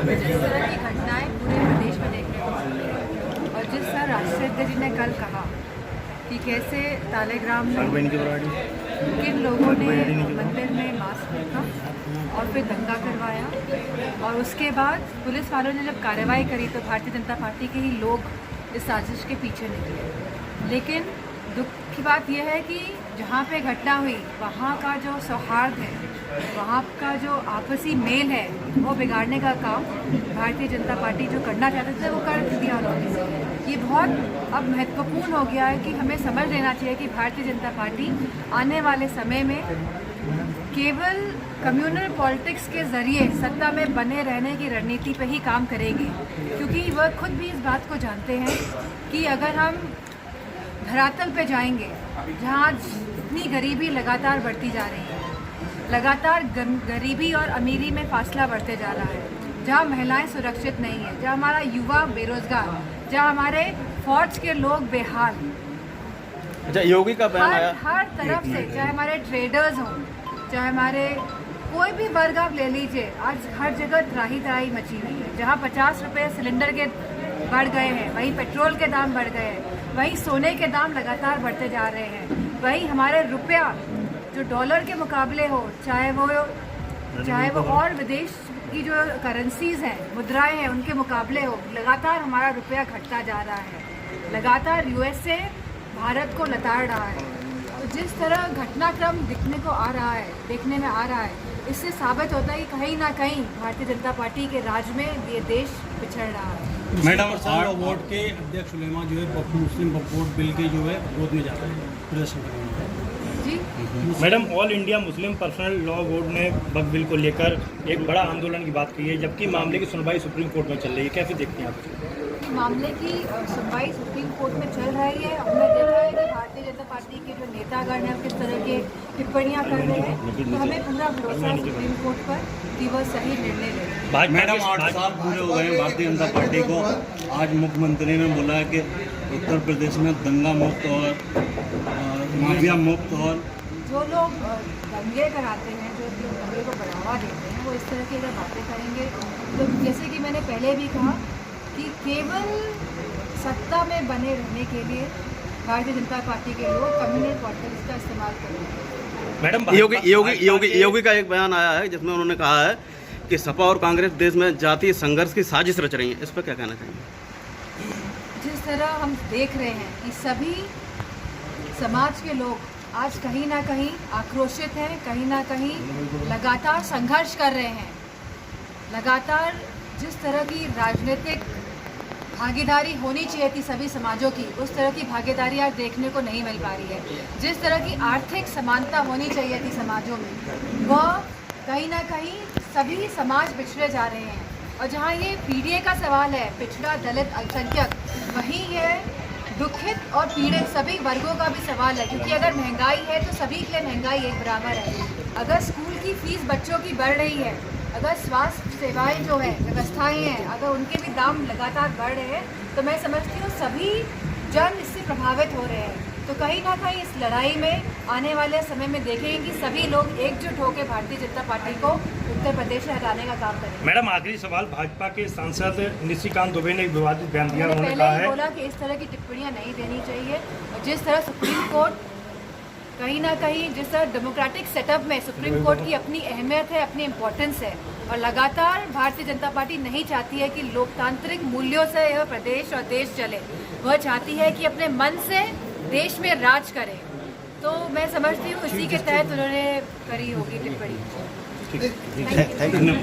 जिस तरह की घटनाएं पूरे प्रदेश में देखने को मिल रही है और जिस तरह राष्ट्राध्यक्ष जी ने कल कहा कि कैसे तालेग्राम में किन लोगों ने मंदिर में मास्क फेंका और फिर दंगा करवाया और उसके बाद पुलिस वालों ने जब कार्रवाई करी तो भारतीय जनता पार्टी के ही लोग इस साजिश के पीछे निकले। लेकिन दुख की बात यह है कि जहाँ पे घटना हुई वहाँ का जो सौहार्द है, वहाँ का जो आपसी मेल है, वो बिगाड़ने का काम भारतीय जनता पार्टी जो करना चाहते थे वो कर दिया उन्होंने। ये बहुत अब महत्वपूर्ण हो गया है कि हमें समझ लेना चाहिए कि भारतीय जनता पार्टी आने वाले समय में केवल कम्युनल पॉलिटिक्स के ज़रिए सत्ता में बने रहने की रणनीति पे ही काम करेगी, क्योंकि वह खुद भी इस बात को जानते हैं कि अगर हम धरातल पे जाएंगे जहाँ इतनी गरीबी लगातार बढ़ती जा रही है, लगातार गरीबी और अमीरी में फासला बढ़ते जा रहा है, जहाँ महिलाएं सुरक्षित नहीं है, जहाँ हमारा युवा बेरोजगार, जहाँ हमारे फौज के लोग बेहाल, अच्छा योगी का बयान आया हर तरफ से, चाहे हमारे ट्रेडर्स हों, चाहे हमारे कोई भी वर्ग आप ले लीजिए, आज हर जगह त्राही त्राही मची हुई है। जहाँ 50 रुपये सिलेंडर के बढ़ गए हैं, वहीं पेट्रोल के दाम बढ़ गए हैं, वहीं सोने के दाम लगातार बढ़ते जा रहे हैं, वहीं हमारे रुपया जो डॉलर के मुकाबले हो, चाहे वो और विदेश की जो करेंसीज हैं, मुद्राएं हैं, उनके मुकाबले हो, लगातार हमारा रुपया घटता जा रहा है, लगातार यूएस से भारत को लताड़ रहा है। तो जिस तरह घटनाक्रम देखने में आ रहा है, इससे साबित होता है कि कहीं ना कहीं भारतीय जनता पार्टी के राज में ये देश पिछड़ रहा है। मैडम बोर्ड के अध्यक्ष सुलेमा जो है मुस्लिम वोट बिल के जो है विरोध में जाता है प्रदर्शन करने जी। Madam all India Muslim personal law board ने वक्फ बिल को लेकर एक बड़ा आंदोलन की बात की है, जबकि मामले की सुनवाई सुप्रीम कोर्ट में चल रही है, कैसे देखते हैं आप? मामले की सुनवाई सुप्रीम कोर्ट में चल रही है। हमने देखा है कि भारतीय जनता पार्टी के जो नेतागण हैं किस तरह के टिप्पणियां कर रहे हैं, तो हमें पूरा भरोसा है सुप्रीम कोर्ट पर कि वह सही निर्णय लेंगे। मैडम 8 साल पूरे हो गए हैं भारतीय जनता पार्टी को। आज मुख्यमंत्री ने बोला है कि उत्तर प्रदेश में दंगा मुक्त और माफिया मुक्त, और जो लोग दंगे कराते हैं, जो दंगे को बढ़ावा देते हैं, वो इस तरह की अगर बातें करेंगे तो जैसे कि मैंने पहले भी कहा कि केवल सत्ता में बने रहने के लिए भारतीय जनता पार्टी के लोग कम्युनल पॉलिटिक्स का इस्तेमाल करेंगे। मैडम योगी का एक बयान आया है जिसमें उन्होंने कहा है कि सपा और कांग्रेस देश में जातीय संघर्ष की साजिश रच रही है, इस पर क्या कहना चाहिए? जिस तरह हम देख रहे हैं कि सभी समाज के लोग आज कहीं ना कहीं आक्रोशित हैं, कहीं ना कहीं लगातार संघर्ष कर रहे हैं, लगातार जिस तरह की राजनीतिक भागीदारी होनी चाहिए थी सभी समाजों की, उस तरह की भागीदारी आज देखने को नहीं मिल पा रही है। जिस तरह की आर्थिक समानता होनी चाहिए थी समाजों में, वह कहीं ना कहीं सभी समाज पिछड़े जा रहे हैं। और जहाँ ये पीढ़ी का सवाल है, पिछड़ा, दलित, अल्पसंख्यक, वहीं ये दुखित और पीड़ित सभी वर्गों का भी सवाल है, क्योंकि अगर महंगाई है तो सभी के लिए महंगाई एक बराबर है। अगर स्कूल की फीस बच्चों की बढ़ रही है, अगर स्वास्थ्य सेवाएं जो है, व्यवस्थाएं हैं, अगर उनके भी दाम लगातार बढ़ रहे हैं, तो मैं समझती हूँ सभी जन इससे प्रभावित हो रहे हैं। तो कहीं ना कहीं इस लड़ाई में आने वाले समय में देखेंगे कि सभी लोग एकजुट होकर भारतीय जनता पार्टी को उत्तर प्रदेश से हटाने का काम करेंगे। मैडम आखिरी सवाल, भाजपा के सांसद निशिकांत दुबे ने एक विवादित बयान दिया, उन्होंने पहले कहा ही है बोला कि इस तरह की टिप्पणियां नहीं देनी चाहिए। और जिस तरह सुप्रीम कोर्ट कहीं ना कहीं, जिस तरह डेमोक्रेटिक सेटअप में सुप्रीम कोर्ट की अपनी अहमियत है, अपनी इम्पोर्टेंस है, और लगातार भारतीय जनता पार्टी नहीं चाहती है कि लोकतांत्रिक मूल्यों से यह प्रदेश और देश चले, वह चाहती है कि अपने मन से देश में राज करे। तो मैं समझती हूँ इसी के तहत उन्होंने करी होगी टिप्पणी। Thank you.